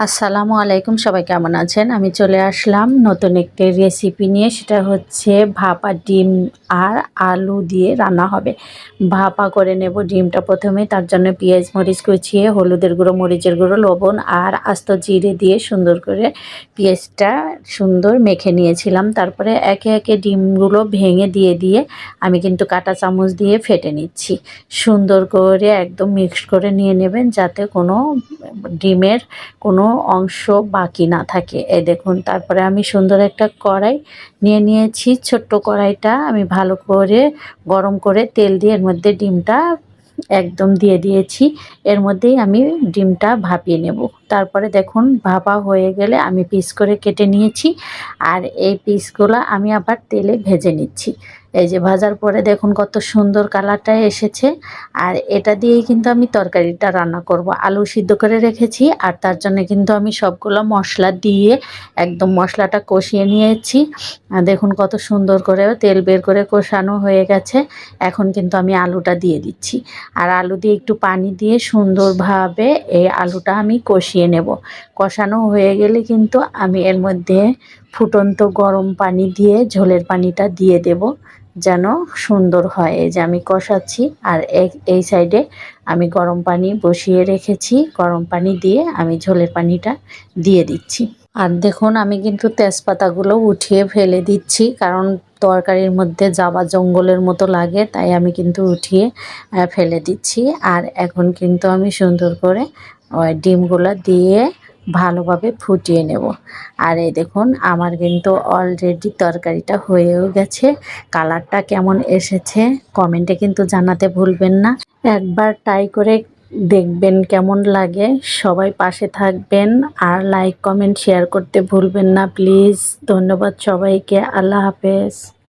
আসসালামু আলাইকুম, সবাই কেমন আছেন? আমি চলে আসলাম নতুন একটি রেসিপি নিয়ে। সেটা হচ্ছে ভাপা ডিম আর আলু দিয়ে রান্না হবে। ভাপা করে নেব ডিমটা প্রথমে। তার জন্য পেঁয়াজ মরিচ কুচিয়ে, হলুদের গুঁড়ো, মরিচের গুঁড়ো, লবণ আর আস্ত জিরে দিয়ে সুন্দর করে পেঁয়াজটা সুন্দর মেখে নিয়েছিলাম। তারপরে একে একে ডিমগুলো ভেঙে দিয়ে আমি কিন্তু কাঁটা চামচ দিয়ে ফেটে নিচ্ছি। সুন্দর করে একদম মিক্সড করে নিয়ে নেবেন, যাতে কোনো ডিমের কোনো অংশ বাকি না থাকে। এই দেখুন, তারপরে আমি সুন্দর একটা কড়াই নিয়েছি। ছোট্ট কড়াইটা আমি ভালো করে গরম করে তেল দিয়ে এর মধ্যে ডিমটা একদম দিয়ে দিয়েছি। এর মধ্যেই আমি ডিমটা ভাপিয়ে নেব। তারপরে দেখুন, ভাপা হয়ে গেলে আমি পিস করে কেটে নিয়েছি। আর এই পিসগুলো আমি আবার তেলে ভেজে নিচ্ছি। এই যে ভাজার পরে দেখুন কত সুন্দর কালারটা এসেছে। আর এটা দিয়েই কিন্তু আমি তরকারিটা রান্না করব। আলু সিদ্ধ করে রেখেছি, আর তার জন্য কিন্তু আমি সবগুলো মশলা দিয়ে একদম মশলাটা কষিয়ে নিয়েছি। দেখুন কত সুন্দর করে তেল বের করে কষানো হয়ে গেছে। এখন কিন্তু আমি আলুটা দিয়ে দিচ্ছি। আর আলু দিয়ে একটু পানি দিয়ে সুন্দরভাবে এই আলুটা আমি কষিয়ে নেব। কষানো হয়ে গেলে কিন্তু আমি এর মধ্যে ফুটন্ত গরম পানি দিয়ে ঝোলের পানিটা দিয়ে দেব, যেন সুন্দর হয়। এই যে আমি কষাচ্ছি, আর এই সাইডে আমি গরম পানি বসিয়ে রেখেছি। গরম পানি দিয়ে আমি ঝোলের পানিটা দিয়ে দিচ্ছি। আর দেখুন, আমি কিন্তু তেজপাতাগুলো উঠিয়ে ফেলে দিচ্ছি, কারণ তরকারির মধ্যে যাবা জঙ্গলের মতো লাগে, তাই আমি কিন্তু উঠিয়ে ফেলে দিচ্ছি। আর এখন কিন্তু আমি সুন্দর করে ডিমগুলো দিয়ে ভালোভাবে ফুটিয়ে নেব। আর এই দেখুন, আমার কিন্তু অলরেডি তরকারিটা হয়েও গেছে। কালারটা কেমন এসেছে কমেন্টে কিন্তু জানাতে ভুলবেন না। একবার ট্রাই করে দেখবেন কেমন লাগে। সবাই পাশে থাকবেন, আর লাইক কমেন্ট শেয়ার করতে ভুলবেন না প্লিজ। ধন্যবাদ সবাইকে। আল্লাহ হাফেজ।